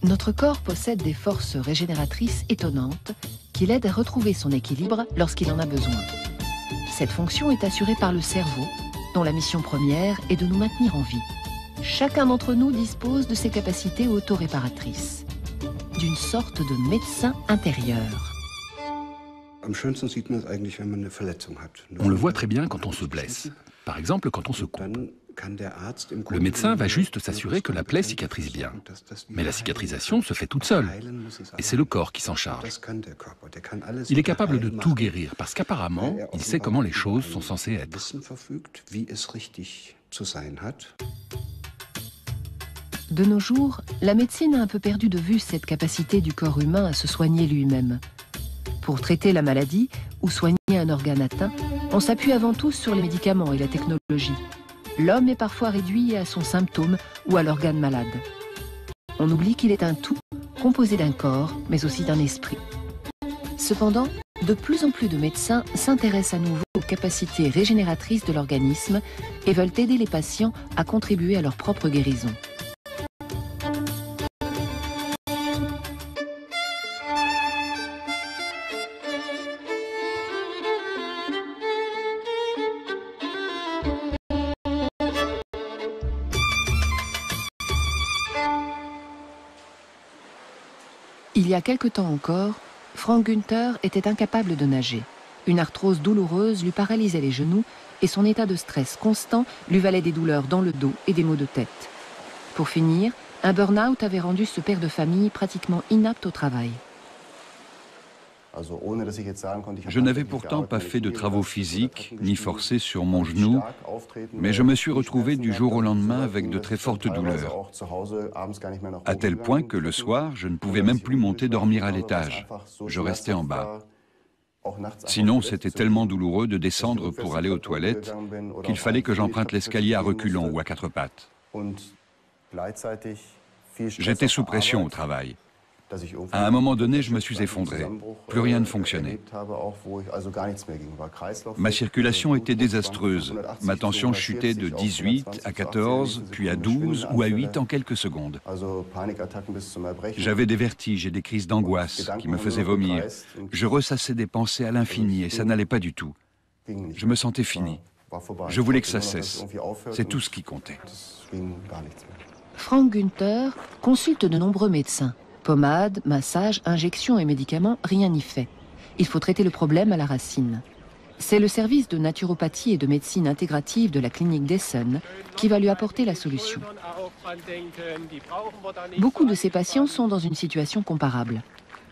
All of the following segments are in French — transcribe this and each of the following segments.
Notre corps possède des forces régénératrices étonnantes qui l'aident à retrouver son équilibre lorsqu'il en a besoin. Cette fonction est assurée par le cerveau, dont la mission première est de nous maintenir en vie. Chacun d'entre nous dispose de ses capacités autoréparatrices, d'une sorte de médecin intérieur. On le voit très bien quand on se blesse, par exemple quand on se coupe. Le médecin va juste s'assurer que la plaie cicatrise bien. Mais la cicatrisation se fait toute seule, et c'est le corps qui s'en charge. Il est capable de tout guérir, parce qu'apparemment, il sait comment les choses sont censées être. De nos jours, la médecine a un peu perdu de vue cette capacité du corps humain à se soigner lui-même. Pour traiter la maladie ou soigner un organe atteint, on s'appuie avant tout sur les médicaments et la technologie. L'homme est parfois réduit à son symptôme ou à l'organe malade. On oublie qu'il est un tout, composé d'un corps, mais aussi d'un esprit. Cependant, de plus en plus de médecins s'intéressent à nouveau aux capacités régénératrices de l'organisme et veulent aider les patients à contribuer à leur propre guérison. Il y a quelque temps encore, Frank Günther était incapable de nager. Une arthrose douloureuse lui paralysait les genoux et son état de stress constant lui valait des douleurs dans le dos et des maux de tête. Pour finir, un burn-out avait rendu ce père de famille pratiquement inapte au travail. Je n'avais pourtant pas fait de travaux physiques, ni forcé sur mon genou, mais je me suis retrouvé du jour au lendemain avec de très fortes douleurs, à tel point que le soir, je ne pouvais même plus monter dormir à l'étage. Je restais en bas. Sinon, c'était tellement douloureux de descendre pour aller aux toilettes qu'il fallait que j'emprunte l'escalier à reculons ou à quatre pattes. J'étais sous pression au travail. À un moment donné, je me suis effondré. Plus rien ne fonctionnait. Ma circulation était désastreuse. Ma tension chutait de 18 à 14, puis à 12 ou à 8 en quelques secondes. J'avais des vertiges et des crises d'angoisse qui me faisaient vomir. Je ressassais des pensées à l'infini et ça n'allait pas du tout. Je me sentais fini. Je voulais que ça cesse. C'est tout ce qui comptait. Frank Günther consulte de nombreux médecins. Pommades, massages, injections et médicaments, rien n'y fait. Il faut traiter le problème à la racine. C'est le service de naturopathie et de médecine intégrative de la clinique d'Essen qui va lui apporter la solution. Beaucoup de ces patients sont dans une situation comparable.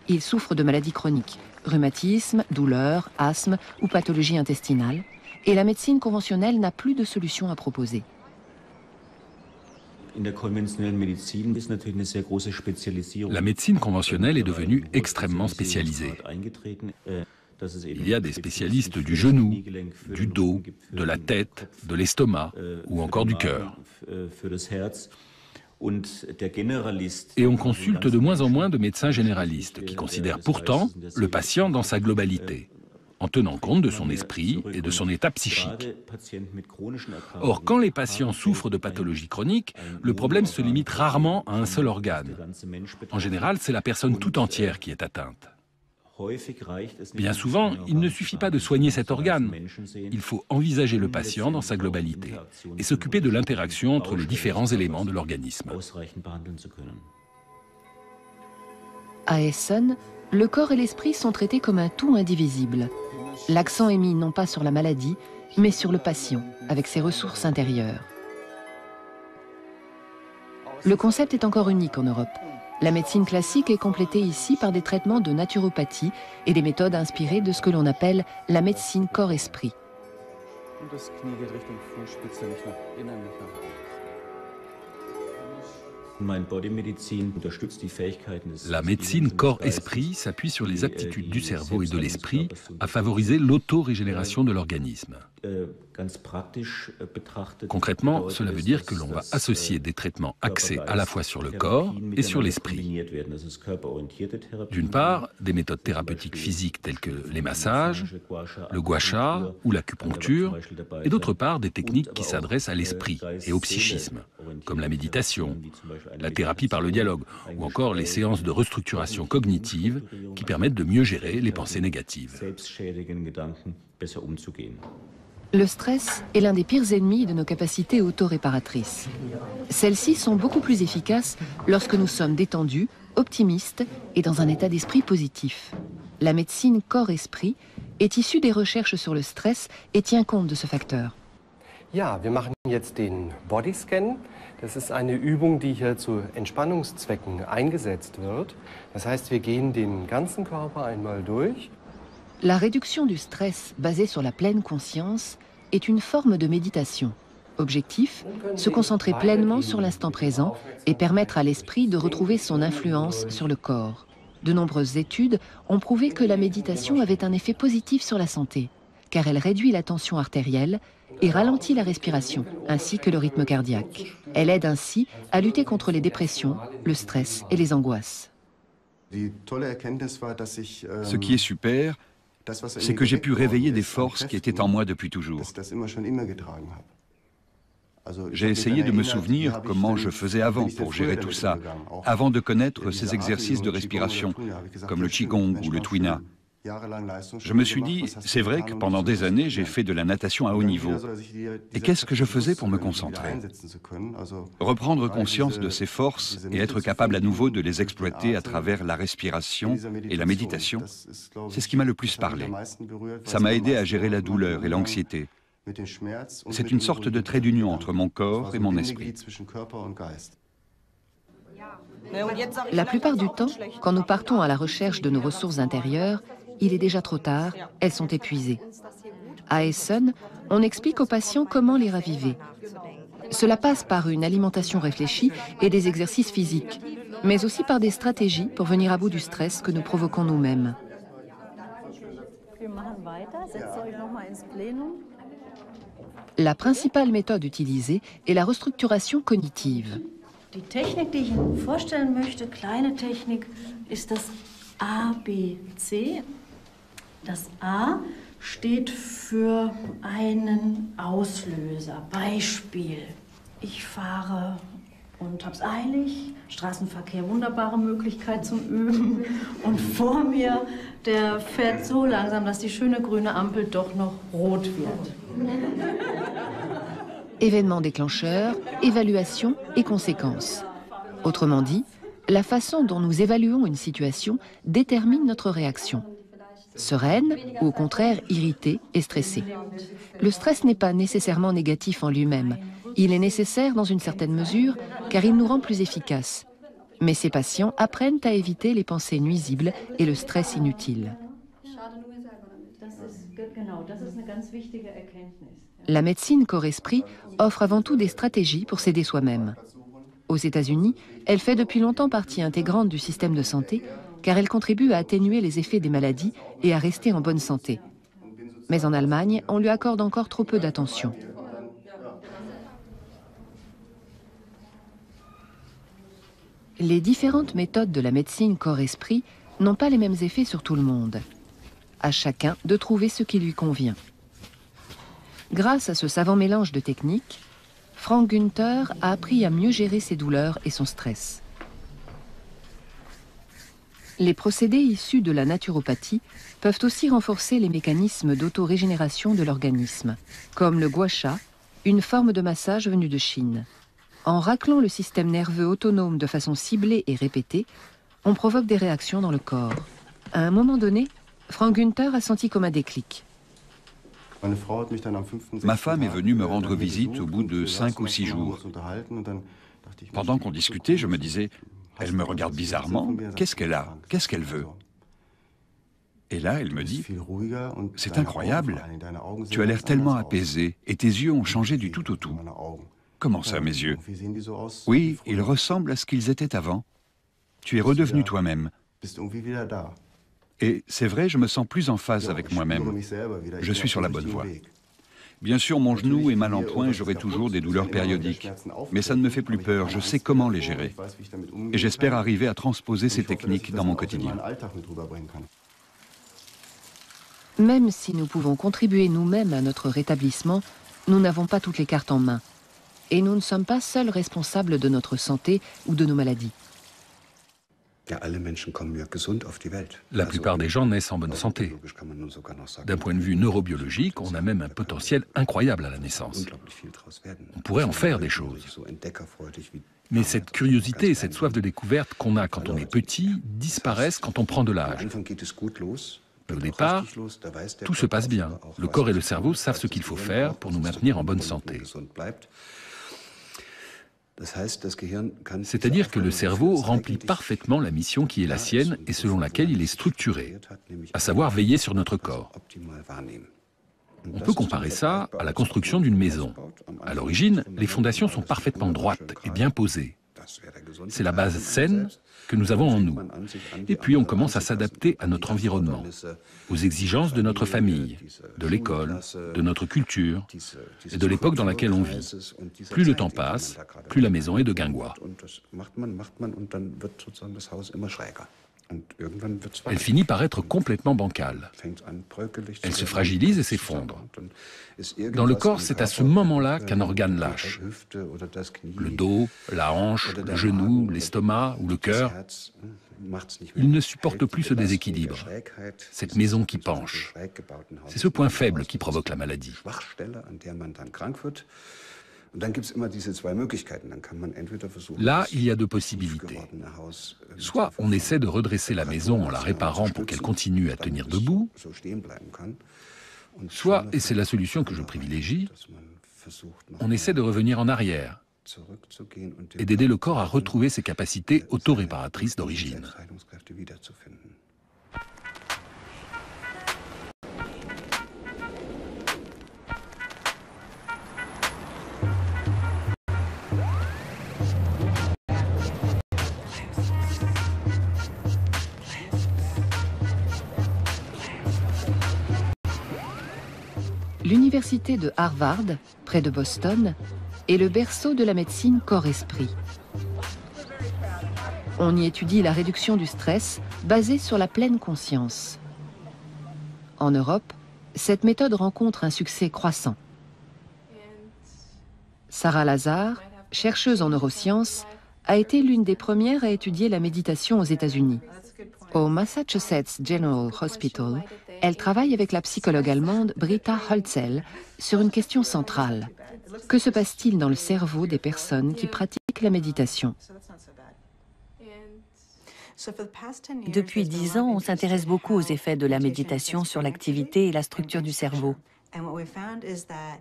Ils souffrent de maladies chroniques, rhumatisme, douleurs, asthme ou pathologie intestinale, et la médecine conventionnelle n'a plus de solution à proposer. La médecine conventionnelle est devenue extrêmement spécialisée. Il y a des spécialistes du genou, du dos, de la tête, de l'estomac ou encore du cœur. Et on consulte de moins en moins de médecins généralistes qui considèrent pourtant le patient dans sa globalité, en tenant compte de son esprit et de son état psychique. Or, quand les patients souffrent de pathologies chroniques, le problème se limite rarement à un seul organe. En général, c'est la personne tout entière qui est atteinte. Bien souvent, il ne suffit pas de soigner cet organe. Il faut envisager le patient dans sa globalité et s'occuper de l'interaction entre les différents éléments de l'organisme. À Essen, le corps et l'esprit sont traités comme un tout indivisible. L'accent est mis non pas sur la maladie, mais sur le patient, avec ses ressources intérieures. Le concept est encore unique en Europe. La médecine classique est complétée ici par des traitements de naturopathie et des méthodes inspirées de ce que l'on appelle la médecine corps-esprit. La médecine corps-esprit s'appuie sur les aptitudes du cerveau et de l'esprit à favoriser l'autorégénération de l'organisme. Concrètement, cela veut dire que l'on va associer des traitements axés à la fois sur le corps et sur l'esprit. D'une part, des méthodes thérapeutiques physiques telles que les massages, le gua sha ou l'acupuncture, et d'autre part, des techniques qui s'adressent à l'esprit et au psychisme, comme la méditation, la thérapie par le dialogue ou encore les séances de restructuration cognitive qui permettent de mieux gérer les pensées négatives. Le stress est l'un des pires ennemis de nos capacités auto-réparatrices. Celles-ci sont beaucoup plus efficaces lorsque nous sommes détendus, optimistes et dans un état d'esprit positif. La médecine corps-esprit est issue des recherches sur le stress et tient compte de ce facteur. Ja, wir machen jetzt den Bodyscan. Das ist eine Übung, die hier zu Entspannungszwecken eingesetzt wird. Das heißt, wir gehen den ganzen Körper einmal durch. La réduction du stress basée sur la pleine conscience est une forme de méditation. Objectif, se concentrer pleinement sur l'instant présent et permettre à l'esprit de retrouver son influence sur le corps. De nombreuses études ont prouvé que la méditation avait un effet positif sur la santé, car elle réduit la tension artérielle et ralentit la respiration, ainsi que le rythme cardiaque. Elle aide ainsi à lutter contre les dépressions, le stress et les angoisses. Ce qui est super, c'est que j'ai pu réveiller des forces qui étaient en moi depuis toujours. J'ai essayé de me souvenir comment je faisais avant pour gérer tout ça, avant de connaître ces exercices de respiration, comme le Qigong ou le Tuina. Je me suis dit, c'est vrai que pendant des années, j'ai fait de la natation à haut niveau. Et qu'est-ce que je faisais pour me concentrer? Reprendre conscience de ces forces et être capable à nouveau de les exploiter à travers la respiration et la méditation, c'est ce qui m'a le plus parlé. Ça m'a aidé à gérer la douleur et l'anxiété. C'est une sorte de trait d'union entre mon corps et mon esprit. La plupart du temps, quand nous partons à la recherche de nos ressources intérieures, il est déjà trop tard, elles sont épuisées. À Essen, on explique aux patients comment les raviver. Cela passe par une alimentation réfléchie et des exercices physiques, mais aussi par des stratégies pour venir à bout du stress que nous provoquons nous-mêmes. La principale méthode utilisée est la restructuration cognitive. Die Technik, die ich Ihnen vorstellen möchte, kleine Technik, ist das ABC. Das A steht für einen Auslöser. Beispiel: Ich fahre und hab's eilig, Straßenverkehr, wunderbare Möglichkeit zum Üben. Und vor mir, der fährt so langsam, dass die schöne grüne Ampel doch noch rot wird. Événements déclencheurs, évaluation et conséquences. Autrement dit, la façon dont nous évaluons une situation détermine notre réaction. Sereine ou au contraire irritée et stressée. Le stress n'est pas nécessairement négatif en lui-même. Il est nécessaire dans une certaine mesure car il nous rend plus efficaces. Mais ces patients apprennent à éviter les pensées nuisibles et le stress inutile. La médecine corps-esprit offre avant tout des stratégies pour s'aider soi-même. Aux États-Unis, elle fait depuis longtemps partie intégrante du système de santé car elle contribue à atténuer les effets des maladies et à rester en bonne santé. Mais en Allemagne, on lui accorde encore trop peu d'attention. Les différentes méthodes de la médecine corps-esprit n'ont pas les mêmes effets sur tout le monde. À chacun de trouver ce qui lui convient. Grâce à ce savant mélange de techniques, Frank Günther a appris à mieux gérer ses douleurs et son stress. Les procédés issus de la naturopathie peuvent aussi renforcer les mécanismes d'autorégénération de l'organisme, comme le gua sha, une forme de massage venue de Chine. En raclant le système nerveux autonome de façon ciblée et répétée, on provoque des réactions dans le corps. À un moment donné, Frank Günther a senti comme un déclic. Ma femme est venue me rendre visite au bout de 5 ou 6 jours. Pendant qu'on discutait, je me disais, elle me regarde bizarrement, qu'est-ce qu'elle a? Qu'est-ce qu'elle veut? Et là, elle me dit, c'est incroyable, tu as l'air tellement apaisé et tes yeux ont changé du tout au tout. Comment ça, mes yeux? Oui, ils ressemblent à ce qu'ils étaient avant. Tu es redevenu toi-même. Et c'est vrai, je me sens plus en phase avec moi-même. Je suis sur la bonne voie. Bien sûr, mon genou est mal en point et j'aurai toujours des douleurs périodiques. Mais ça ne me fait plus peur, je sais comment les gérer. Et j'espère arriver à transposer ces techniques dans mon quotidien. Même si nous pouvons contribuer nous-mêmes à notre rétablissement, nous n'avons pas toutes les cartes en main. Et nous ne sommes pas seuls responsables de notre santé ou de nos maladies. La plupart des gens naissent en bonne santé. D'un point de vue neurobiologique, on a même un potentiel incroyable à la naissance. On pourrait en faire des choses. Mais cette curiosité et cette soif de découverte qu'on a quand on est petit disparaissent quand on prend de l'âge. Au départ, tout se passe bien. Le corps et le cerveau savent ce qu'il faut faire pour nous maintenir en bonne santé. C'est-à-dire que le cerveau remplit parfaitement la mission qui est la sienne et selon laquelle il est structuré, à savoir veiller sur notre corps. On peut comparer ça à la construction d'une maison. À l'origine, les fondations sont parfaitement droites et bien posées. C'est la base saine que nous avons en nous. Et puis on commence à s'adapter à notre environnement, aux exigences de notre famille, de l'école, de notre culture et de l'époque dans laquelle on vit. Plus le temps passe, plus la maison est de guingois. Elle finit par être complètement bancale. Elle se fragilise et s'effondre. Dans le corps, c'est à ce moment-là qu'un organe lâche. Le dos, la hanche, le genou, l'estomac ou le cœur, ils ne supportent plus ce déséquilibre, cette maison qui penche. C'est ce point faible qui provoque la maladie. Là, il y a deux possibilités. Soit on essaie de redresser la maison en la réparant pour qu'elle continue à tenir debout, soit, et c'est la solution que je privilégie, on essaie de revenir en arrière et d'aider le corps à retrouver ses capacités autoréparatrices d'origine. L'université de Harvard, près de Boston, est le berceau de la médecine corps-esprit. On y étudie la réduction du stress basée sur la pleine conscience. En Europe, cette méthode rencontre un succès croissant. Sarah Lazare, chercheuse en neurosciences, a été l'une des premières à étudier la méditation aux États-Unis. Au Massachusetts General Hospital, elle travaille avec la psychologue allemande Britta Holzel sur une question centrale. Que se passe-t-il dans le cerveau des personnes qui pratiquent la méditation? Depuis 10 ans, on s'intéresse beaucoup aux effets de la méditation sur l'activité et la structure du cerveau.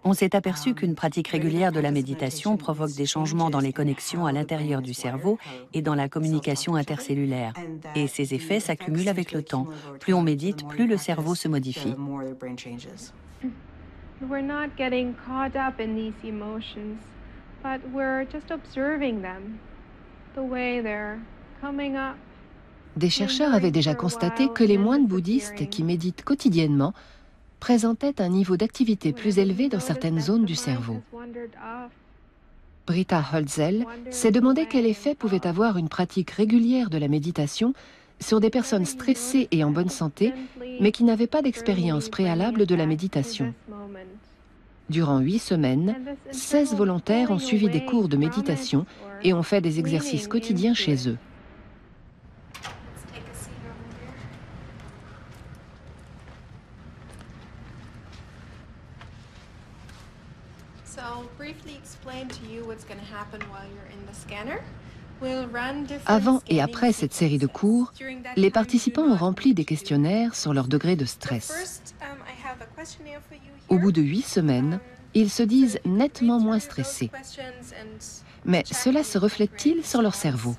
On s'est aperçu qu'une pratique régulière de la méditation provoque des changements dans les connexions à l'intérieur du cerveau et dans la communication intercellulaire. Et ces effets s'accumulent avec le temps. Plus on médite, plus le cerveau se modifie. We're not getting caught up in these emotions, but we're just observing them, the way they're coming up. Des chercheurs avaient déjà constaté que les moines bouddhistes qui méditent quotidiennement présentaient un niveau d'activité plus élevé dans certaines zones du cerveau. Britta Holzel s'est demandé quel effet pouvait avoir une pratique régulière de la méditation sur des personnes stressées et en bonne santé, mais qui n'avaient pas d'expérience préalable de la méditation. Durant 8 semaines, 16 volontaires ont suivi des cours de méditation et ont fait des exercices quotidiens chez eux. Avant et après cette série de cours, les participants ont rempli des questionnaires sur leur degré de stress. Au bout de 8 semaines, ils se disent nettement moins stressés. Mais cela se reflète-t-il sur leur cerveau?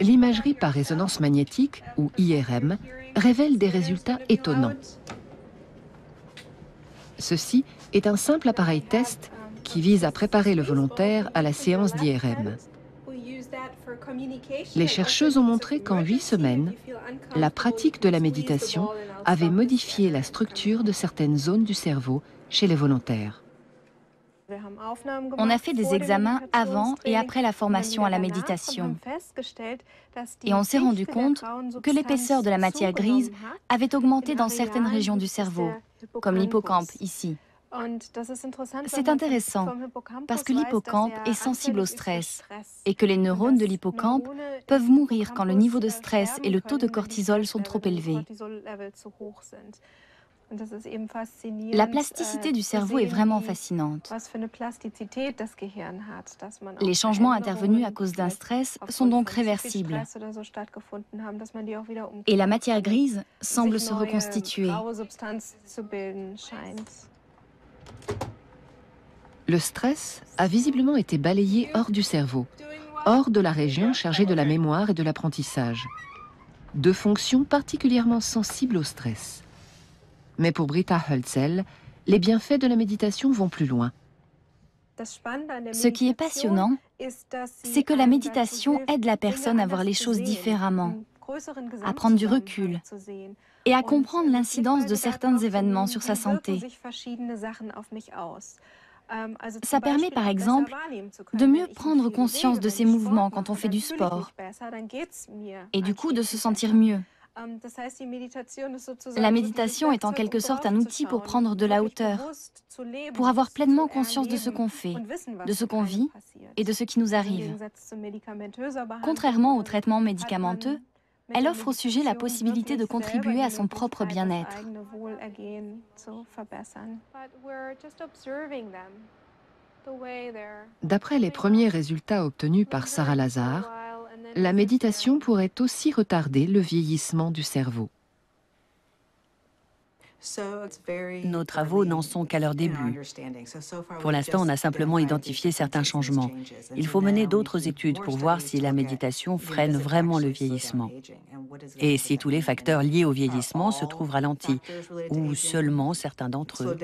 L'imagerie par résonance magnétique, ou IRM, révèle des résultats étonnants. Ceci est un simple appareil test qui vise à préparer le volontaire à la séance d'IRM. Les chercheuses ont montré qu'en 8 semaines, la pratique de la méditation avait modifié la structure de certaines zones du cerveau chez les volontaires. On a fait des examens avant et après la formation à la méditation. Et on s'est rendu compte que l'épaisseur de la matière grise avait augmenté dans certaines régions du cerveau, comme l'hippocampe ici. C'est intéressant parce que l'hippocampe est sensible au stress et que les neurones de l'hippocampe peuvent mourir quand le niveau de stress et le taux de cortisol sont trop élevés. La plasticité du cerveau est vraiment fascinante. Les changements intervenus à cause d'un stress sont donc réversibles. Et la matière grise semble se reconstituer. Le stress a visiblement été balayé hors du cerveau, hors de la région chargée de la mémoire et de l'apprentissage. Deux fonctions particulièrement sensibles au stress. Mais pour Britta Hölzel, les bienfaits de la méditation vont plus loin. Ce qui est passionnant, c'est que la méditation aide la personne à voir les choses différemment, à prendre du recul et à comprendre l'incidence de certains événements sur sa santé. Ça permet par exemple de mieux prendre conscience de ses mouvements quand on fait du sport et du coup de se sentir mieux. La méditation est en quelque sorte un outil pour prendre de la hauteur, pour avoir pleinement conscience de ce qu'on fait, de ce qu'on vit et de ce qui nous arrive. Contrairement au traitement médicamenteux, elle offre au sujet la possibilité de contribuer à son propre bien-être. D'après les premiers résultats obtenus par Sarah Lazare, la méditation pourrait aussi retarder le vieillissement du cerveau. Nos travaux n'en sont qu'à leur début. Pour l'instant, on a simplement identifié certains changements. Il faut mener d'autres études pour voir si la méditation freine vraiment le vieillissement. Et si tous les facteurs liés au vieillissement se trouvent ralentis, ou seulement certains d'entre eux.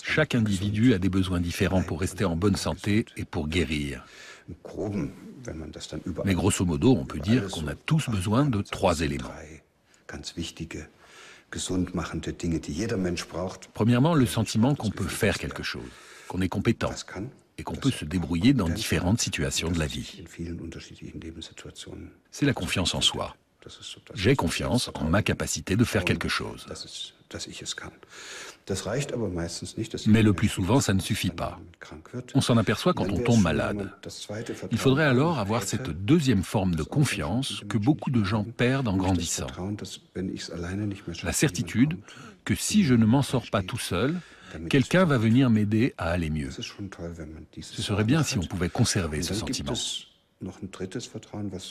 Chaque individu a des besoins différents pour rester en bonne santé et pour guérir. Mais grosso modo, on peut dire qu'on a tous besoin de 3 éléments. Premièrement, le sentiment qu'on peut faire quelque chose, qu'on est compétent et qu'on peut se débrouiller dans différentes situations de la vie. C'est la confiance en soi. J'ai confiance en ma capacité de faire quelque chose. Mais le plus souvent, ça ne suffit pas. On s'en aperçoit quand on tombe malade. Il faudrait alors avoir cette deuxième forme de confiance que beaucoup de gens perdent en grandissant. La certitude que si je ne m'en sors pas tout seul, quelqu'un va venir m'aider à aller mieux. Ce serait bien si on pouvait conserver ce sentiment.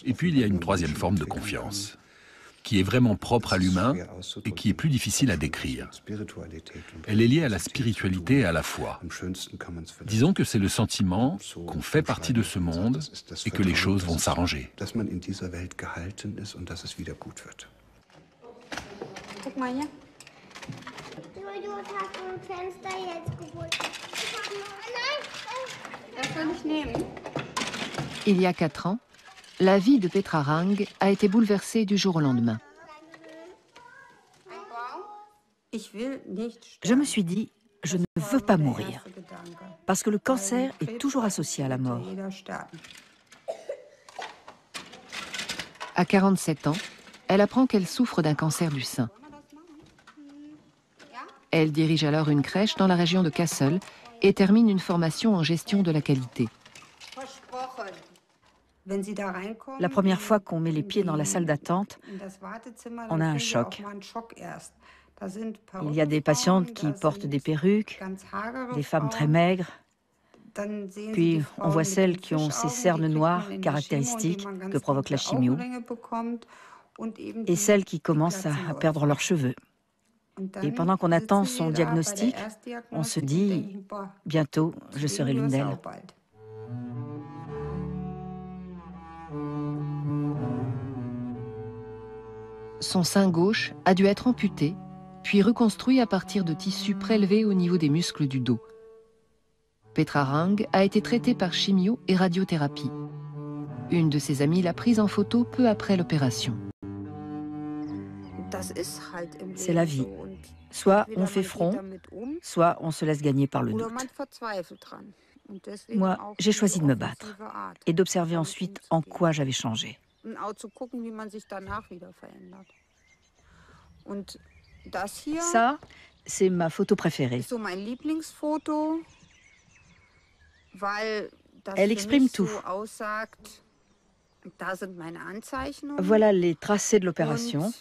Et puis il y a une troisième forme de confiance, qui est vraiment propre à l'humain et qui est plus difficile à décrire. Elle est liée à la spiritualité et à la foi. Disons que c'est le sentiment qu'on fait partie de ce monde et que les choses vont s'arranger. Guck mal hier. Das soll ich nehmen. Il y a 4 ans, la vie de Petra Rang a été bouleversée du jour au lendemain. Je me suis dit, je ne veux pas mourir, parce que le cancer est toujours associé à la mort. À 47 ans, elle apprend qu'elle souffre d'un cancer du sein. Elle dirige alors une crèche dans la région de Kassel et termine une formation en gestion de la qualité. La première fois qu'on met les pieds dans la salle d'attente, on a un choc. Il y a des patientes qui portent des perruques, des femmes très maigres. Puis on voit celles qui ont ces cernes noires caractéristiques que provoque la chimio, et celles qui commencent à perdre leurs cheveux. Et pendant qu'on attend son diagnostic, on se dit « bientôt, je serai l'une d'elles ». Son sein gauche a dû être amputé, puis reconstruit à partir de tissus prélevés au niveau des muscles du dos. Petra Rang a été traitée par chimio et radiothérapie. Une de ses amies l'a prise en photo peu après l'opération. C'est la vie. Soit on fait front, soit on se laisse gagner par le doute. Moi, j'ai choisi de me battre et d'observer ensuite en quoi j'avais changé. Ça, c'est ma photo préférée. Elle exprime tout. Voilà les tracés de l'opération.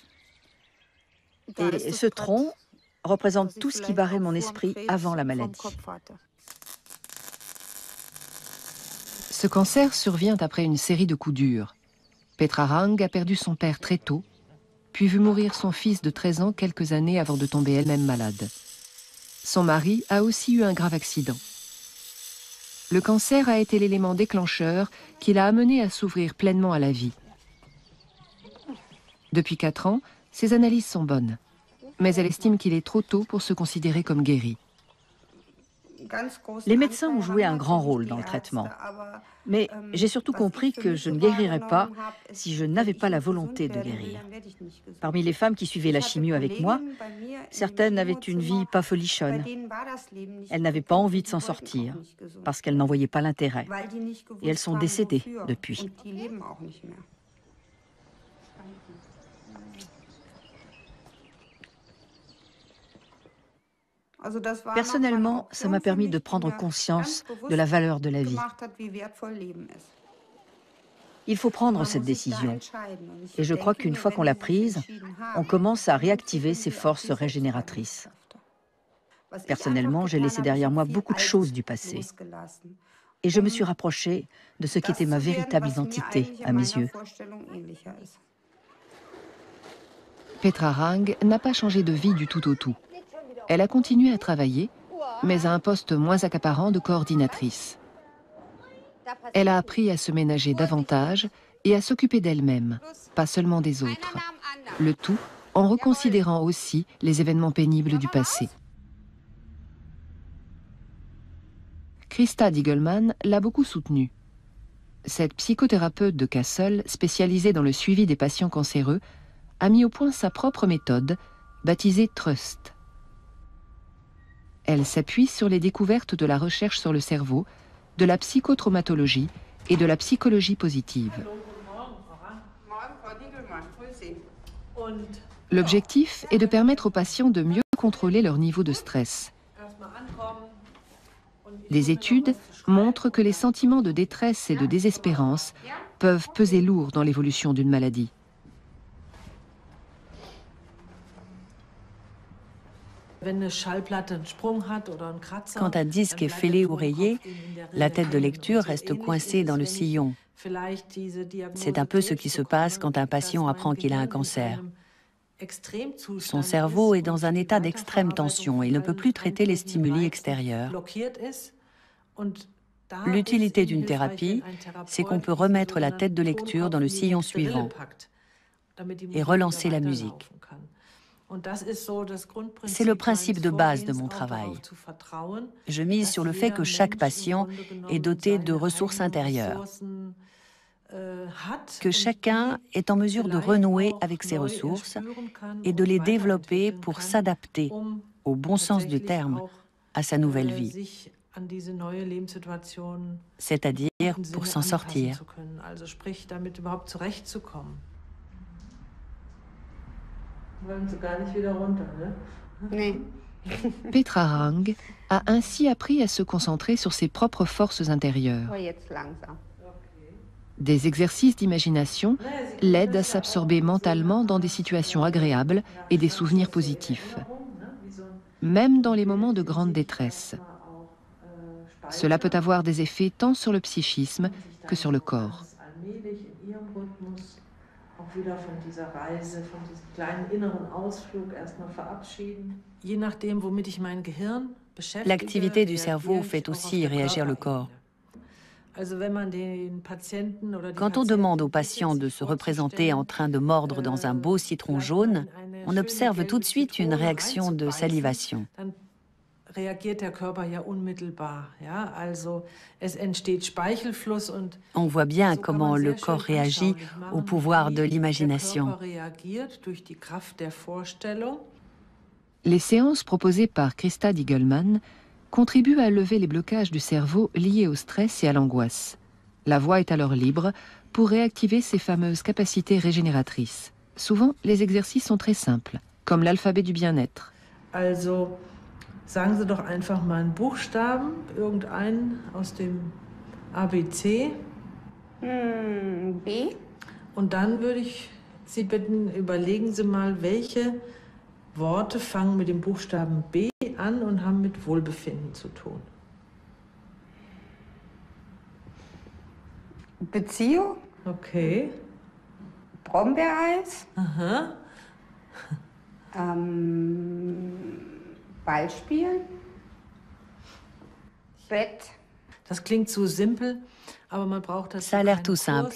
Et ce tronc représente tout ce qui barrait mon esprit avant la maladie. Ce cancer survient après une série de coups durs. Petra Rang a perdu son père très tôt, puis vu mourir son fils de 13 ans quelques années avant de tomber elle-même malade. Son mari a aussi eu un grave accident. Le cancer a été l'élément déclencheur qui l'a amené à s'ouvrir pleinement à la vie. Depuis 4 ans, ses analyses sont bonnes, mais elle estime qu'il est trop tôt pour se considérer comme guéri. Les médecins ont joué un grand rôle dans le traitement. Mais j'ai surtout compris que je ne guérirais pas si je n'avais pas la volonté de guérir. Parmi les femmes qui suivaient la chimio avec moi, certaines avaient une vie pas folichonne. Elles n'avaient pas envie de s'en sortir parce qu'elles n'en voyaient pas l'intérêt. Et elles sont décédées depuis. Personnellement, ça m'a permis de prendre conscience de la valeur de la vie. Il faut prendre cette décision. Et je crois qu'une fois qu'on l'a prise, on commence à réactiver ses forces régénératrices. Personnellement, j'ai laissé derrière moi beaucoup de choses du passé. Et je me suis rapprochée de ce qui était ma véritable identité à mes yeux. Petra Rang n'a pas changé de vie du tout au tout. Elle a continué à travailler, mais à un poste moins accaparant de coordinatrice. Elle a appris à se ménager davantage et à s'occuper d'elle-même, pas seulement des autres. Le tout en reconsidérant aussi les événements pénibles du passé. Christa Diegelmann l'a beaucoup soutenue. Cette psychothérapeute de Kassel, spécialisée dans le suivi des patients cancéreux, a mis au point sa propre méthode, baptisée Trust. Elle s'appuie sur les découvertes de la recherche sur le cerveau, de la psychotraumatologie et de la psychologie positive. L'objectif est de permettre aux patients de mieux contrôler leur niveau de stress. Des études montrent que les sentiments de détresse et de désespérance peuvent peser lourd dans l'évolution d'une maladie. Quand un disque est fêlé ou rayé, la tête de lecture reste coincée dans le sillon. C'est un peu ce qui se passe quand un patient apprend qu'il a un cancer. Son cerveau est dans un état d'extrême tension et ne peut plus traiter les stimuli extérieurs. L'utilité d'une thérapie, c'est qu'on peut remettre la tête de lecture dans le sillon suivant et relancer la musique. C'est le principe de base de mon travail. Je mise sur le fait que chaque patient est doté de ressources intérieures, que chacun est en mesure de renouer avec ses ressources et de les développer pour s'adapter, au bon sens du terme, à sa nouvelle vie. C'est-à-dire pour s'en sortir. Petra Rang a ainsi appris à se concentrer sur ses propres forces intérieures. Des exercices d'imagination l'aident à s'absorber mentalement dans des situations agréables et des souvenirs positifs, même dans les moments de grande détresse. Cela peut avoir des effets tant sur le psychisme que sur le corps. L'activité du cerveau fait aussi réagir le corps. Quand on demande aux patients de se représenter en train de mordre dans un beau citron jaune, on observe tout de suite une réaction de salivation. On voit bien comment le corps réagit au pouvoir de l'imagination. Les séances proposées par Christa Diegelman contribuent à lever les blocages du cerveau liés au stress et à l'angoisse. La voix est alors libre pour réactiver ces fameuses capacités régénératrices. Souvent, les exercices sont très simples, comme l'alphabet du bien-être. Also, sagen Sie doch einfach mal einen Buchstaben, irgendeinen aus dem ABC. B. Und dann würde ich Sie bitten, überlegen Sie mal, welche Worte fangen mit dem Buchstaben B an und haben mit Wohlbefinden zu tun. Beziehung. Okay. Brombeereis. Aha. Ball spielen. Bett. Das klingt so simpel. Ça a l'air tout simple.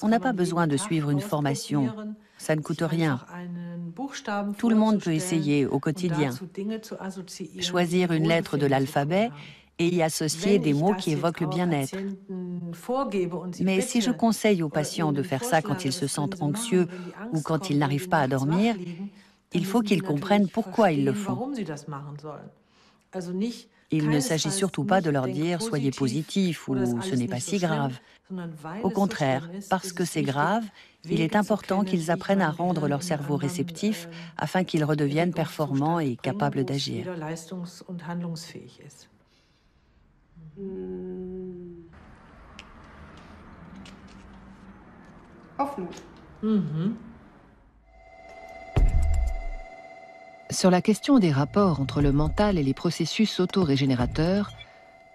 On n'a pas besoin de suivre une formation. Ça ne coûte rien. Tout le monde peut essayer au quotidien. Choisir une lettre de l'alphabet et y associer des mots qui évoquent le bien-être. Mais si je conseille aux patients de faire ça quand ils se sentent anxieux ou quand ils n'arrivent pas à dormir, il faut qu'ils comprennent pourquoi ils le font. Il ne s'agit surtout pas de leur dire « soyez positifs » ou « ce n'est pas si grave ». Au contraire, parce que c'est grave, il est important qu'ils apprennent à rendre leur cerveau réceptif afin qu'ils redeviennent performants et capables d'agir. Sur la question des rapports entre le mental et les processus auto-régénérateurs,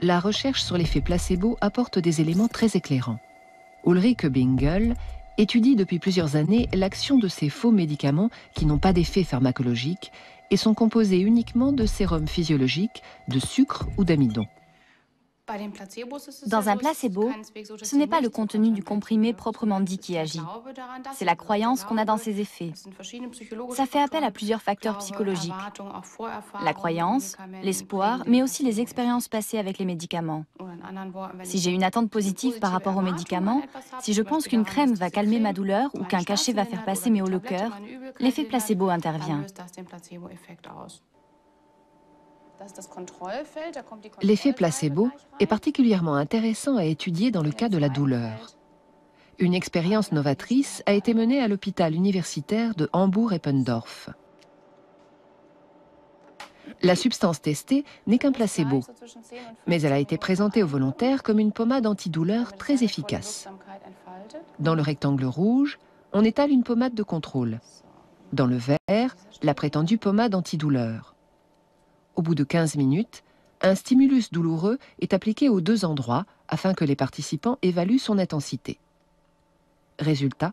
la recherche sur l'effet placebo apporte des éléments très éclairants. Ulrike Bingel étudie depuis plusieurs années l'action de ces faux médicaments qui n'ont pas d'effet pharmacologique et sont composés uniquement de sérum physiologique, de sucre ou d'amidon. Dans un placebo, ce n'est pas le contenu du comprimé proprement dit qui agit. C'est la croyance qu'on a dans ses effets. Ça fait appel à plusieurs facteurs psychologiques. La croyance, l'espoir, mais aussi les expériences passées avec les médicaments. Si j'ai une attente positive par rapport aux médicaments, si je pense qu'une crème va calmer ma douleur ou qu'un cachet va faire passer mes hauts le cœur, l'effet placebo intervient. L'effet placebo est particulièrement intéressant à étudier dans le cas de la douleur. Une expérience novatrice a été menée à l'hôpital universitaire de Hambourg-Eppendorf. La substance testée n'est qu'un placebo, mais elle a été présentée aux volontaires comme une pommade antidouleur très efficace. Dans le rectangle rouge, on étale une pommade de contrôle. Dans le vert, la prétendue pommade antidouleur. Au bout de 15 minutes, un stimulus douloureux est appliqué aux deux endroits afin que les participants évaluent son intensité. Résultat,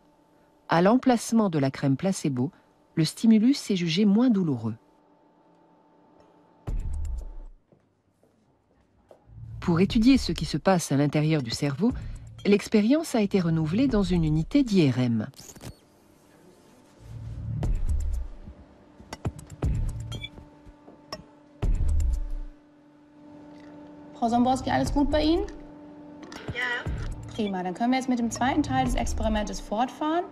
à l'emplacement de la crème placebo, le stimulus est jugé moins douloureux. Pour étudier ce qui se passe à l'intérieur du cerveau, l'expérience a été renouvelée dans une unité d'IRM. Frau Somborski, alles gut bei Ihnen? Ja. Prima, dann können wir jetzt mit dem zweiten Teil des Experimentes fortfahren.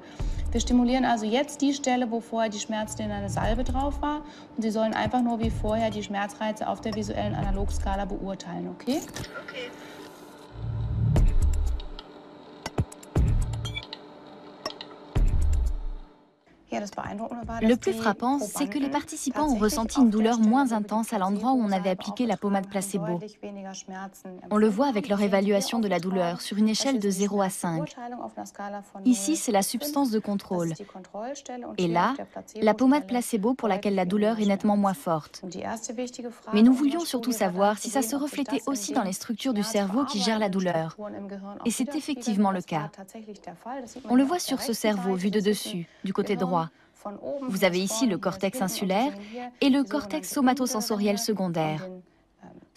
Wir stimulieren also jetzt die Stelle, wo vorher die Schmerzstillende eine Salbe drauf war. Und Sie sollen einfach nur wie vorher die Schmerzreize auf der visuellen Analogskala beurteilen, okay? Okay. Le plus frappant, c'est que les participants ont ressenti une douleur moins intense à l'endroit où on avait appliqué la pommade placebo. On le voit avec leur évaluation de la douleur sur une échelle de 0 à 5. Ici, c'est la substance de contrôle. Et là, la pommade placebo pour laquelle la douleur est nettement moins forte. Mais nous voulions surtout savoir si ça se reflétait aussi dans les structures du cerveau qui gèrent la douleur. Et c'est effectivement le cas. On le voit sur ce cerveau vu de dessus, du côté droit. Vous avez ici le cortex insulaire et le cortex somatosensoriel secondaire.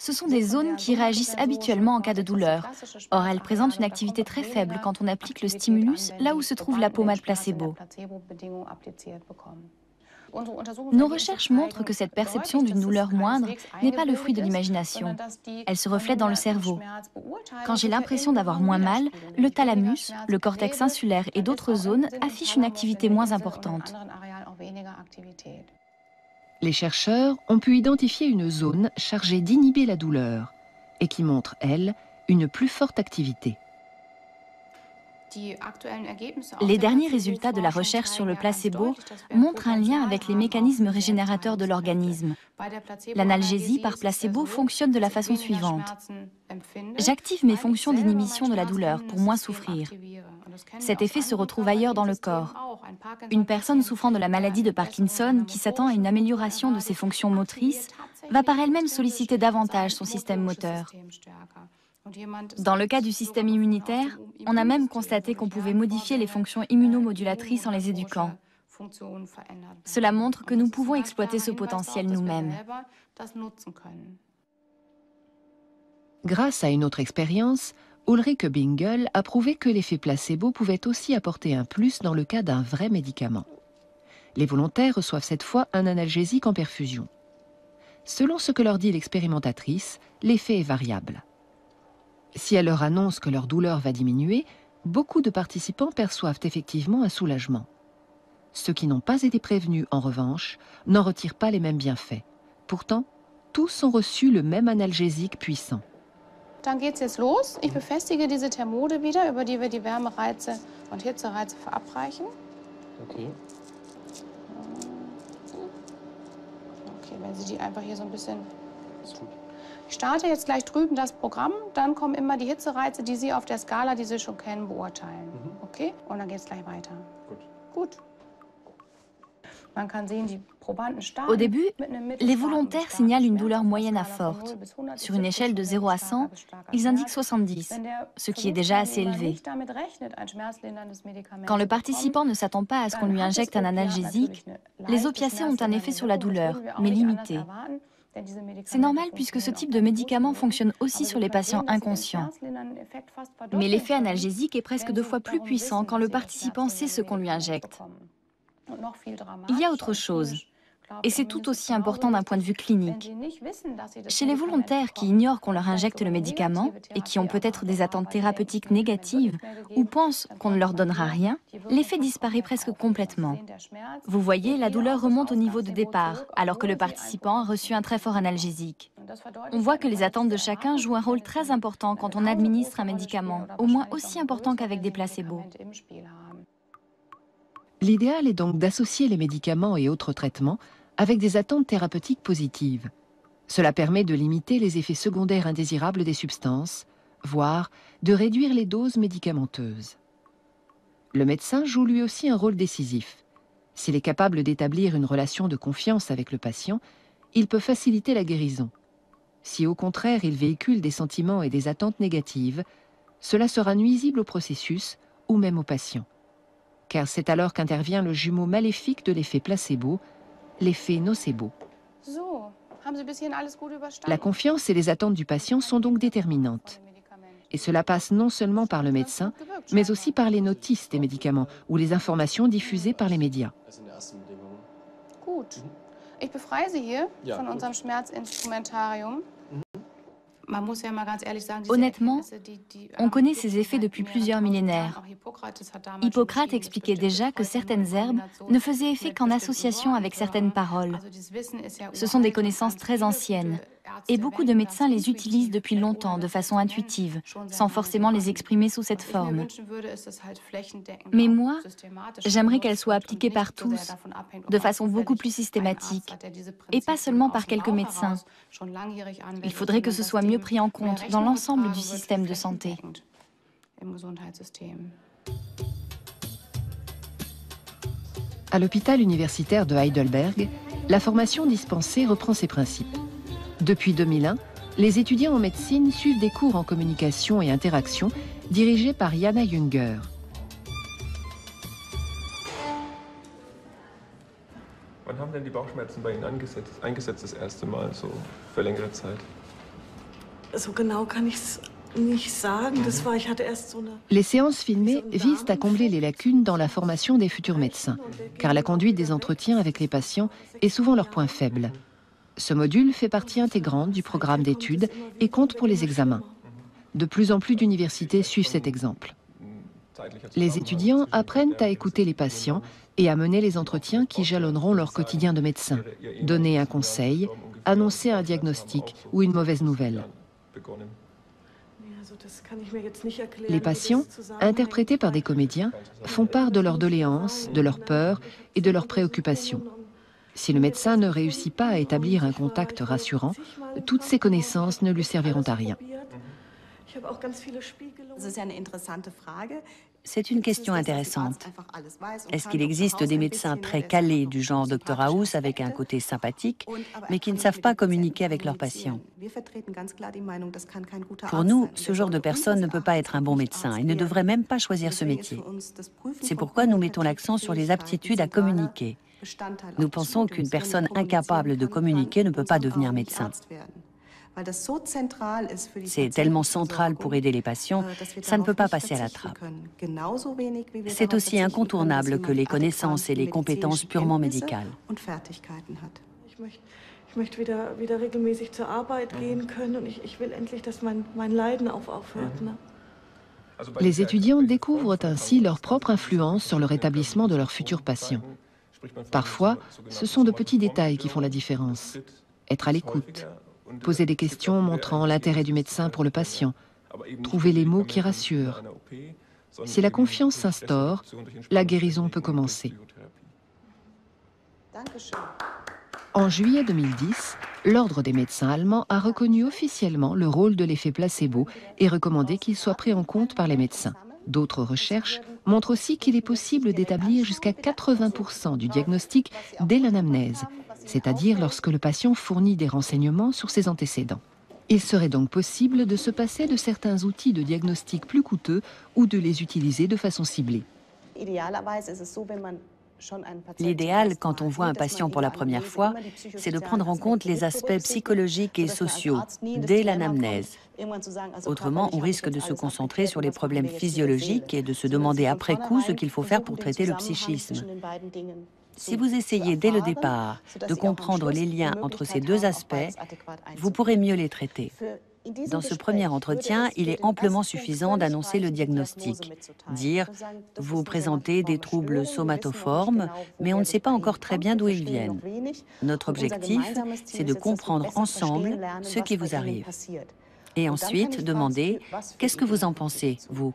Ce sont des zones qui réagissent habituellement en cas de douleur. Or, elles présentent une activité très faible quand on applique le stimulus là où se trouve la pommade placebo. Nos recherches montrent que cette perception d'une douleur moindre n'est pas le fruit de l'imagination. Elle se reflète dans le cerveau. Quand j'ai l'impression d'avoir moins mal, le thalamus, le cortex insulaire et d'autres zones affichent une activité moins importante. Les chercheurs ont pu identifier une zone chargée d'inhiber la douleur et qui montre, elle, une plus forte activité. Les derniers résultats de la recherche sur le placebo montrent un lien avec les mécanismes régénérateurs de l'organisme. L'analgésie par placebo fonctionne de la façon suivante. J'active mes fonctions d'inhibition de la douleur pour moins souffrir. Cet effet se retrouve ailleurs dans le corps. Une personne souffrant de la maladie de Parkinson qui s'attend à une amélioration de ses fonctions motrices va par elle-même solliciter davantage son système moteur. Dans le cas du système immunitaire, on a même constaté qu'on pouvait modifier les fonctions immunomodulatrices en les éduquant. Cela montre que nous pouvons exploiter ce potentiel nous-mêmes. Grâce à une autre expérience, Ulrike Bingel a prouvé que l'effet placebo pouvait aussi apporter un plus dans le cas d'un vrai médicament. Les volontaires reçoivent cette fois un analgésique en perfusion. Selon ce que leur dit l'expérimentatrice, l'effet est variable. Si elle leur annonce que leur douleur va diminuer, beaucoup de participants perçoivent effectivement un soulagement. Ceux qui n'ont pas été prévenus, en revanche, n'en retirent pas les mêmes bienfaits. Pourtant, tous ont reçu le même analgésique puissant. Dann geht's jetzt los. Ich befestige diese Thermode wieder, über die wir die Wärmereize und Hitzereize verabreichen. Okay. Okay, wenn Sie die einfach hier so ein bisschen... Ich starte jetzt gleich drüben das Programm, dann kommen immer die Hitzereize, die Sie auf der Skala, die Sie schon kennen, beurteilen. Okay? Und dann geht's gleich weiter. Gut. Au début, les volontaires signalent une douleur moyenne à forte. Sur une échelle de 0 à 100, ils indiquent 70, ce qui est déjà assez élevé. Quand le participant ne s'attend pas à ce qu'on lui injecte un analgésique, les opiacés ont un effet sur la douleur, mais limité. C'est normal puisque ce type de médicament fonctionne aussi sur les patients inconscients. Mais l'effet analgésique est presque 2 fois plus puissant quand le participant sait ce qu'on lui injecte. Il y a autre chose, et c'est tout aussi important d'un point de vue clinique. Chez les volontaires qui ignorent qu'on leur injecte le médicament et qui ont peut-être des attentes thérapeutiques négatives ou pensent qu'on ne leur donnera rien, l'effet disparaît presque complètement. Vous voyez, la douleur remonte au niveau de départ, alors que le participant a reçu un très fort analgésique. On voit que les attentes de chacun jouent un rôle très important quand on administre un médicament, au moins aussi important qu'avec des placebos. L'idéal est donc d'associer les médicaments et autres traitements avec des attentes thérapeutiques positives. Cela permet de limiter les effets secondaires indésirables des substances, voire de réduire les doses médicamenteuses. Le médecin joue lui aussi un rôle décisif. S'il est capable d'établir une relation de confiance avec le patient, il peut faciliter la guérison. Si au contraire il véhicule des sentiments et des attentes négatives, cela sera nuisible au processus ou même au patient. Car c'est alors qu'intervient le jumeau maléfique de l'effet placebo, l'effet nocebo. La confiance et les attentes du patient sont donc déterminantes. Et cela passe non seulement par le médecin, mais aussi par les notices des médicaments ou les informations diffusées par les médias. Ich befreie Sie hier von unserem Schmerzinstrumentarium. Honnêtement, on connaît ces effets depuis plusieurs millénaires. Hippocrate expliquait déjà que certaines herbes ne faisaient effet qu'en association avec certaines paroles. Ce sont des connaissances très anciennes, et beaucoup de médecins les utilisent depuis longtemps de façon intuitive, sans forcément les exprimer sous cette forme. Mais moi, j'aimerais qu'elles soient appliquées par tous, de façon beaucoup plus systématique, et pas seulement par quelques médecins. Il faudrait que ce soit mieux pris en compte dans l'ensemble du système de santé. À l'hôpital universitaire de Heidelberg, la formation dispensée reprend ses principes. Depuis 2001, les étudiants en médecine suivent des cours en communication et interaction dirigés par Jana Jünger. Wann haben denn die Bauchschmerzen bei Ihnen eingesetzt das erste Mal, so für längere Zeit? Les séances filmées visent à combler les lacunes dans la formation des futurs médecins, car la conduite des entretiens avec les patients est souvent leur point faible. Ce module fait partie intégrante du programme d'études et compte pour les examens. De plus en plus d'universités suivent cet exemple. Les étudiants apprennent à écouter les patients et à mener les entretiens qui jalonneront leur quotidien de médecin, donner un conseil, annoncer un diagnostic ou une mauvaise nouvelle. Les patients, interprétés par des comédiens, font part de leurs doléances, de leurs peurs et de leurs préoccupations. Si le médecin ne réussit pas à établir un contact rassurant, toutes ces connaissances ne lui serviront à rien. C'est une question intéressante. Est-ce qu'il existe des médecins très calés du genre Dr House avec un côté sympathique, mais qui ne savent pas communiquer avec leurs patients? Pour nous, ce genre de personne ne peut pas être un bon médecin et ne devrait même pas choisir ce métier. C'est pourquoi nous mettons l'accent sur les aptitudes à communiquer. Nous pensons qu'une personne incapable de communiquer ne peut pas devenir médecin. C'est tellement central pour aider les patients, ça ne peut pas passer à la trappe. C'est aussi incontournable que les connaissances et les compétences purement médicales. Ich möchte wieder regelmäßig zur Arbeit gehen können und ich will endlich, dass mein Leiden aufhört. Les étudiants découvrent ainsi leur propre influence sur le rétablissement de leurs futurs patients. Parfois, ce sont de petits détails qui font la différence. Être à l'écoute, poser des questions montrant l'intérêt du médecin pour le patient, trouver les mots qui rassurent. Si la confiance s'instaure, la guérison peut commencer. En juillet 2010, l'Ordre des médecins allemands a reconnu officiellement le rôle de l'effet placebo et recommandé qu'il soit pris en compte par les médecins. D'autres recherches montrent aussi qu'il est possible d'établir jusqu'à 80% du diagnostic dès l'anamnèse, c'est-à-dire lorsque le patient fournit des renseignements sur ses antécédents. Il serait donc possible de se passer de certains outils de diagnostic plus coûteux ou de les utiliser de façon ciblée. L'idéal, quand on voit un patient pour la première fois, c'est de prendre en compte les aspects psychologiques et sociaux dès l'anamnèse. Autrement, on risque de se concentrer sur les problèmes physiologiques et de se demander après coup ce qu'il faut faire pour traiter le psychisme. Si vous essayez dès le départ de comprendre les liens entre ces deux aspects, vous pourrez mieux les traiter. Dans ce premier entretien, il est amplement suffisant d'annoncer le diagnostic. Dire « vous présentez des troubles somatoformes, mais on ne sait pas encore très bien d'où ils viennent ». Notre objectif, c'est de comprendre ensemble ce qui vous arrive. Et ensuite, demander « qu'est-ce que vous en pensez, vous ?»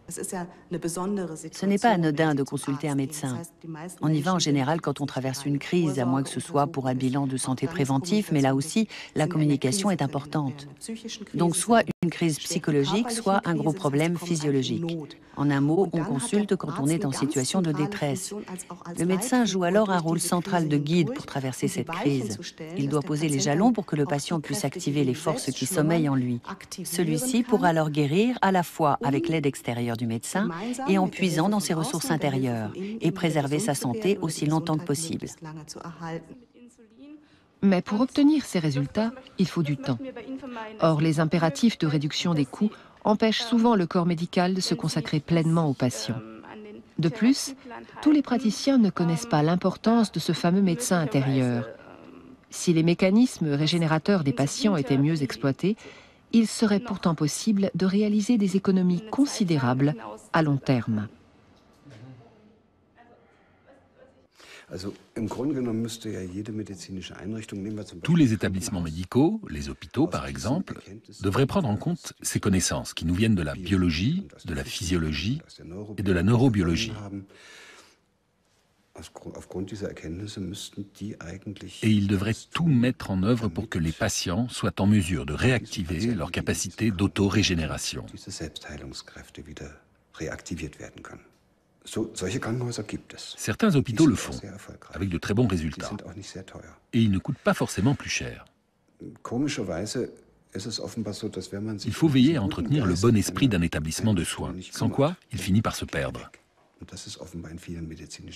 Ce n'est pas anodin de consulter un médecin. On y va en général quand on traverse une crise, à moins que ce soit pour un bilan de santé préventif, mais là aussi, la communication est importante. Donc soit une crise psychologique, soit un gros problème physiologique. En un mot, on consulte quand on est en situation de détresse. Le médecin joue alors un rôle central de guide pour traverser cette crise. Il doit poser les jalons pour que le patient puisse activer les forces qui sommeillent en lui. Celui-ci pourra alors guérir à la fois avec l'aide extérieure du médecin et en puisant dans ses ressources intérieures et préserver sa santé aussi longtemps que possible. Mais pour obtenir ces résultats, il faut du temps. Or, les impératifs de réduction des coûts empêchent souvent le corps médical de se consacrer pleinement aux patients. De plus, tous les praticiens ne connaissent pas l'importance de ce fameux médecin intérieur. Si les mécanismes régénérateurs des patients étaient mieux exploités, il serait pourtant possible de réaliser des économies considérables à long terme. Tous les établissements médicaux, les hôpitaux par exemple, devraient prendre en compte ces connaissances qui nous viennent de la biologie, de la physiologie et de la neurobiologie. Et ils devraient tout mettre en œuvre pour que les patients soient en mesure de réactiver leur capacité d'autorégénération. Certains hôpitaux le font, avec de très bons résultats. Et ils ne coûtent pas forcément plus cher. Il faut veiller à entretenir le bon esprit d'un établissement de soins, sans quoi il finit par se perdre.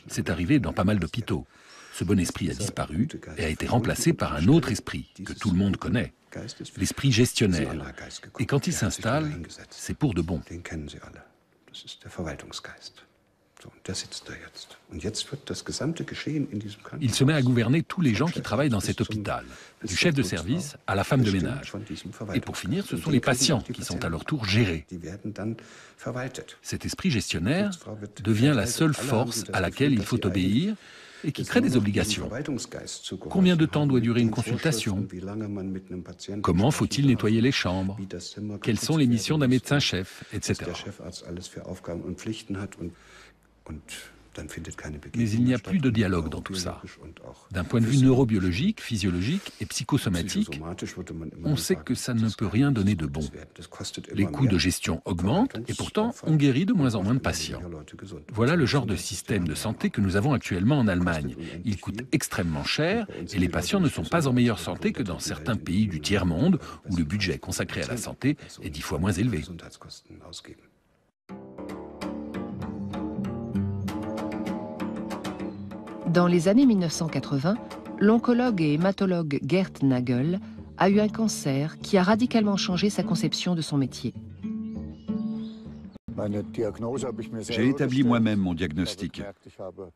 C'est arrivé dans pas mal d'hôpitaux. Ce bon esprit a disparu et a été remplacé par un autre esprit que tout le monde connaît. l'esprit gestionnaire. Et quand il s'installe, c'est pour de bon. Il se met à gouverner tous les gens qui travaillent dans cet hôpital, du chef de service à la femme de ménage. Et pour finir, ce sont les patients qui sont à leur tour gérés. Cet esprit gestionnaire devient la seule force à laquelle il faut obéir et qui crée des obligations. Combien de temps doit durer une consultation? Comment faut-il nettoyer les chambres? Quelles sont les missions d'un médecin-chef, etc. Mais il n'y a plus de dialogue dans tout ça. D'un point de vue neurobiologique, physiologique et psychosomatique, on sait que ça ne peut rien donner de bon. Les coûts de gestion augmentent et pourtant on guérit de moins en moins de patients. Voilà le genre de système de santé que nous avons actuellement en Allemagne. Il coûte extrêmement cher et les patients ne sont pas en meilleure santé que dans certains pays du tiers-monde où le budget consacré à la santé est 10 fois moins élevé. Dans les années 1980, l'oncologue et hématologue Gerd Nagel a eu un cancer qui a radicalement changé sa conception de son métier. J'ai établi moi-même mon diagnostic.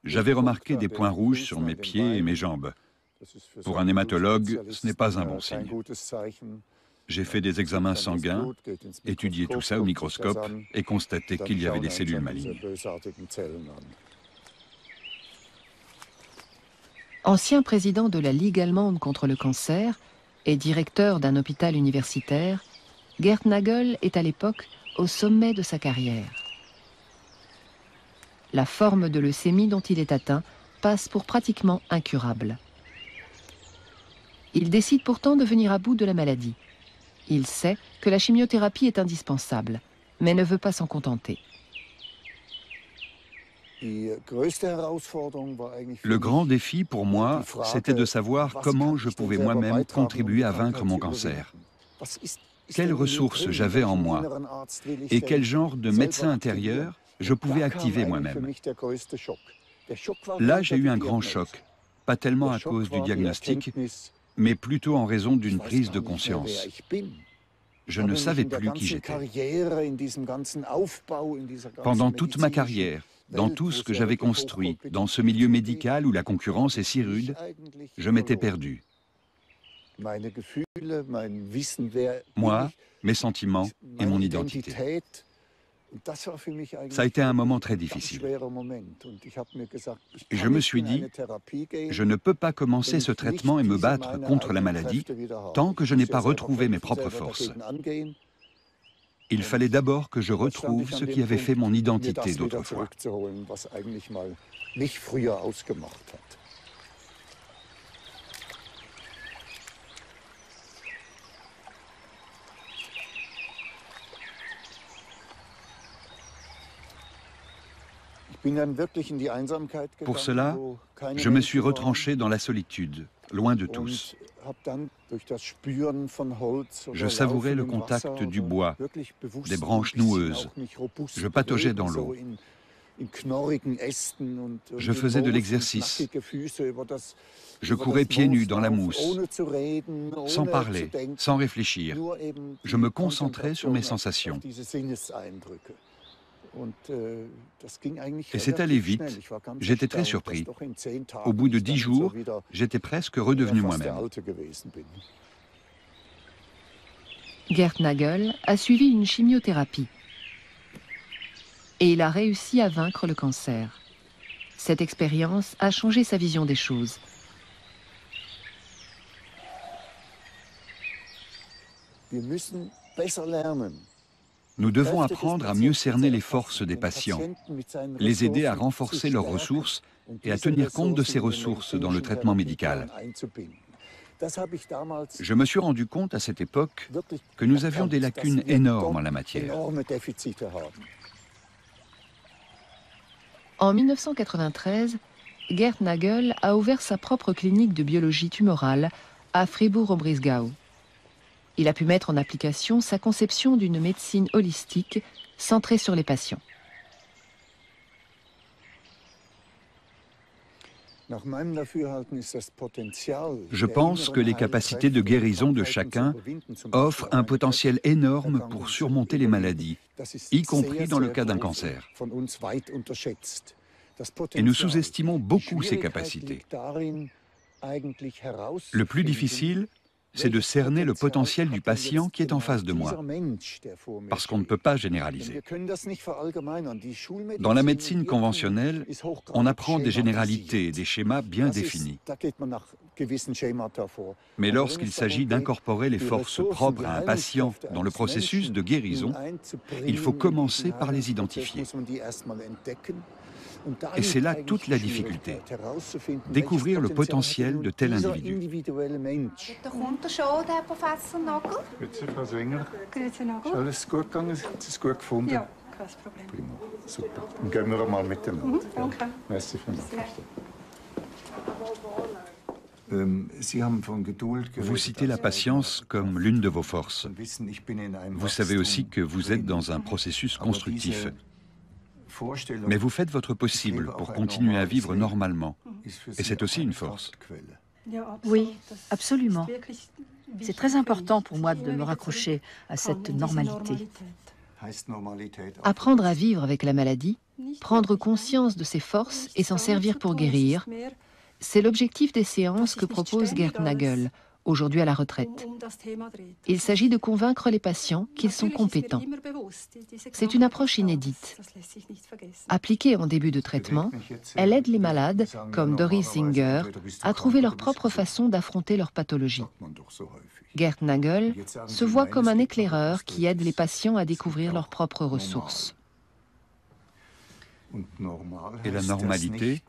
J'avais remarqué des points rouges sur mes pieds et mes jambes. Pour un hématologue, ce n'est pas un bon signe. J'ai fait des examens sanguins, étudié tout ça au microscope et constaté qu'il y avait des cellules malignes. Ancien président de la Ligue allemande contre le cancer et directeur d'un hôpital universitaire, Gerd Nagel est à l'époque au sommet de sa carrière. La forme de leucémie dont il est atteint passe pour pratiquement incurable. Il décide pourtant de venir à bout de la maladie. Il sait que la chimiothérapie est indispensable, mais ne veut pas s'en contenter. Le grand défi pour moi, c'était de savoir comment je pouvais moi-même contribuer à vaincre mon cancer. Quelles ressources j'avais en moi et quel genre de médecin intérieur je pouvais activer moi-même. Là, j'ai eu un grand choc, pas tellement à cause du diagnostic, mais plutôt en raison d'une prise de conscience. Je ne savais plus qui j'étais. Pendant toute ma carrière, dans tout ce que j'avais construit, dans ce milieu médical où la concurrence est si rude, je m'étais perdu. Moi, mes sentiments et mon identité. Ça a été un moment très difficile. Je me suis dit, je ne peux pas commencer ce traitement et me battre contre la maladie tant que je n'ai pas retrouvé mes propres forces. Il fallait d'abord que je retrouve ce qui avait fait mon identité d'autrefois. Pour cela, je me suis retranché dans la solitude, loin de tous. Je savourais le contact du bois, des branches noueuses. Je pataugeais dans l'eau. Je faisais de l'exercice. Je courais pieds nus dans la mousse, sans parler, sans réfléchir. Je me concentrais sur mes sensations. Et c'est allé vite, j'étais très surpris. Au bout de 10 jours, j'étais presque redevenu moi-même. Gerd Nagel a suivi une chimiothérapie. Et il a réussi à vaincre le cancer. Cette expérience a changé sa vision des choses. Nous devons apprendre à mieux cerner les forces des patients, les aider à renforcer leurs ressources et à tenir compte de ces ressources dans le traitement médical. Je me suis rendu compte à cette époque que nous avions des lacunes énormes en la matière. En 1993, Gerd Nagel a ouvert sa propre clinique de biologie tumorale à Fribourg-en-Brisgau. Il a pu mettre en application sa conception d'une médecine holistique centrée sur les patients. Je pense que les capacités de guérison de chacun offrent un potentiel énorme pour surmonter les maladies, y compris dans le cas d'un cancer. Et nous sous-estimons beaucoup ces capacités. Le plus difficile, c'est de cerner le potentiel du patient qui est en face de moi, parce qu'on ne peut pas généraliser. Dans la médecine conventionnelle, on apprend des généralités et des schémas bien définis. Mais lorsqu'il s'agit d'incorporer les forces propres à un patient dans le processus de guérison, il faut commencer par les identifier. Et c'est là toute la difficulté, découvrir le potentiel de tel individu. Vous citez la patience comme l'une de vos forces. Vous savez aussi que vous êtes dans un processus constructif. Mais vous faites votre possible pour continuer à vivre normalement. Et c'est aussi une force. Oui, absolument. C'est très important pour moi de me raccrocher à cette normalité. Apprendre à vivre avec la maladie, prendre conscience de ses forces et s'en servir pour guérir, c'est l'objectif des séances que propose Gerd Nagel, aujourd'hui à la retraite. Il s'agit de convaincre les patients qu'ils sont compétents. C'est une approche inédite. Appliquée en début de traitement, elle aide les malades, comme Doris Singer, à trouver leur propre façon d'affronter leur pathologie. Gerd Nagel se voit comme un éclaireur qui aide les patients à découvrir leurs propres ressources. Et la normalité,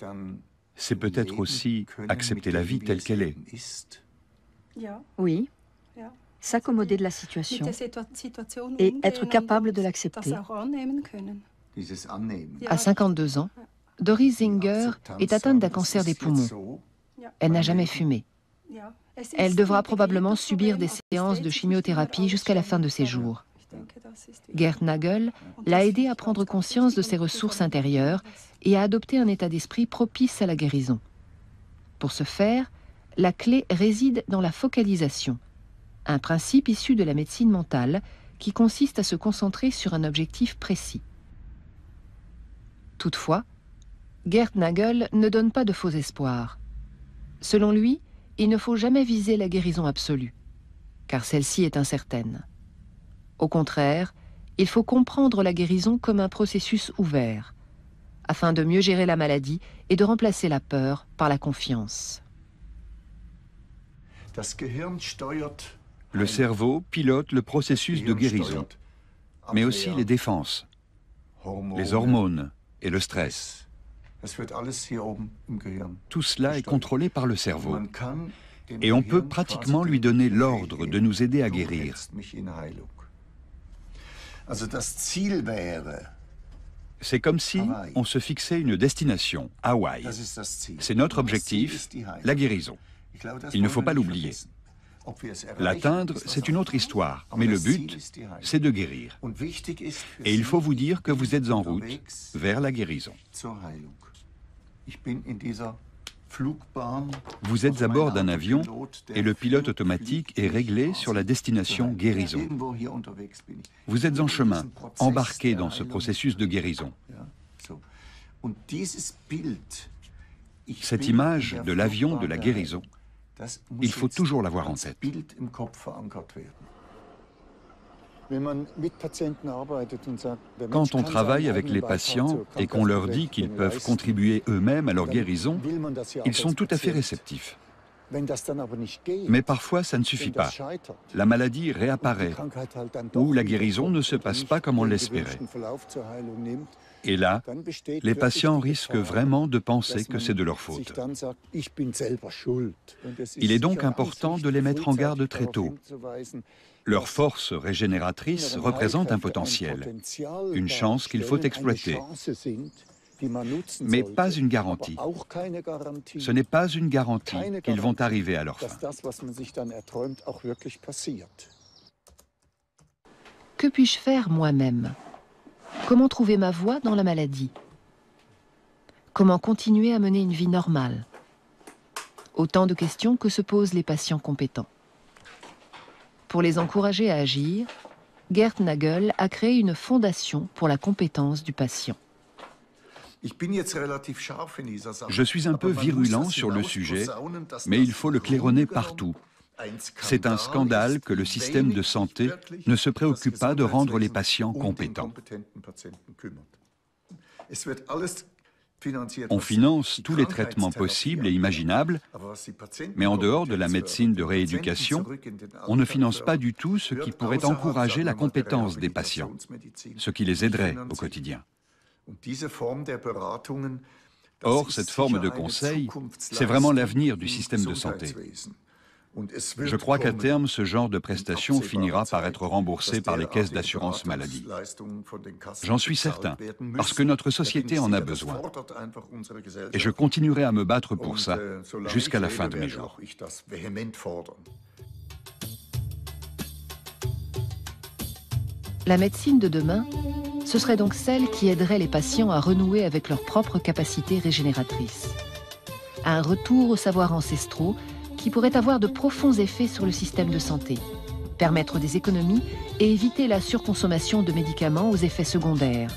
c'est peut-être aussi accepter la vie telle qu'elle est. Oui, s'accommoder de la situation et être capable de l'accepter. À 52 ans, Doris Singer est atteinte d'un cancer des poumons. Elle n'a jamais fumé. Elle devra probablement subir des séances de chimiothérapie jusqu'à la fin de ses jours. Gerd Nagel l'a aidée à prendre conscience de ses ressources intérieures et à adopter un état d'esprit propice à la guérison. Pour ce faire, la clé réside dans la focalisation, un principe issu de la médecine mentale qui consiste à se concentrer sur un objectif précis. Toutefois, Gerd Nagel ne donne pas de faux espoirs. Selon lui, il ne faut jamais viser la guérison absolue, car celle-ci est incertaine. Au contraire, il faut comprendre la guérison comme un processus ouvert, afin de mieux gérer la maladie et de remplacer la peur par la confiance. Le cerveau pilote le processus de guérison, mais aussi les défenses, les hormones et le stress. Tout cela est contrôlé par le cerveau. Et on peut pratiquement lui donner l'ordre de nous aider à guérir. C'est comme si on se fixait une destination, Hawaï. C'est notre objectif, la guérison. Il ne faut pas l'oublier. L'atteindre, c'est une autre histoire, mais le but, c'est de guérir. Et il faut vous dire que vous êtes en route vers la guérison. Vous êtes à bord d'un avion et le pilote automatique est réglé sur la destination guérison. Vous êtes en chemin, embarqué dans ce processus de guérison. Cette image de l'avion de la guérison, il faut toujours l'avoir en tête. Quand on travaille avec les patients et qu'on leur dit qu'ils peuvent contribuer eux-mêmes à leur guérison, ils sont tout à fait réceptifs. Mais parfois, ça ne suffit pas. La maladie réapparaît ou la guérison ne se passe pas comme on l'espérait. Et là, les patients risquent vraiment de penser que c'est de leur faute. Il est donc important de les mettre en garde très tôt. Leur force régénératrice représente un potentiel, une chance qu'il faut exploiter. Mais pas une garantie. Ce n'est pas une garantie qu'ils vont arriver à leur fin. Que puis-je faire moi-même ? Comment trouver ma voie dans la maladie ? Comment continuer à mener une vie normale ? Autant de questions que se posent les patients compétents. Pour les encourager à agir, Gerd Nagel a créé une fondation pour la compétence du patient. Je suis un peu virulent sur le sujet, mais il faut le claironner partout. C'est un scandale que le système de santé ne se préoccupe pas de rendre les patients compétents. On finance tous les traitements possibles et imaginables, mais en dehors de la médecine de rééducation, on ne finance pas du tout ce qui pourrait encourager la compétence des patients, ce qui les aiderait au quotidien. Or, cette forme de conseil, c'est vraiment l'avenir du système de santé. Je crois qu'à terme, ce genre de prestation finira par être remboursé par les caisses d'assurance maladie. J'en suis certain, parce que notre société en a besoin. Et je continuerai à me battre pour ça jusqu'à la fin de mes jours. La médecine de demain, ce serait donc celle qui aiderait les patients à renouer avec leurs propres capacités régénératrices. Un retour aux savoirs ancestraux qui pourrait avoir de profonds effets sur le système de santé, permettre des économies et éviter la surconsommation de médicaments aux effets secondaires.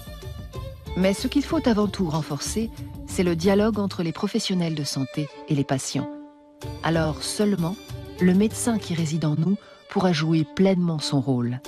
Mais ce qu'il faut avant tout renforcer, c'est le dialogue entre les professionnels de santé et les patients. Alors seulement, le médecin qui réside en nous pourra jouer pleinement son rôle.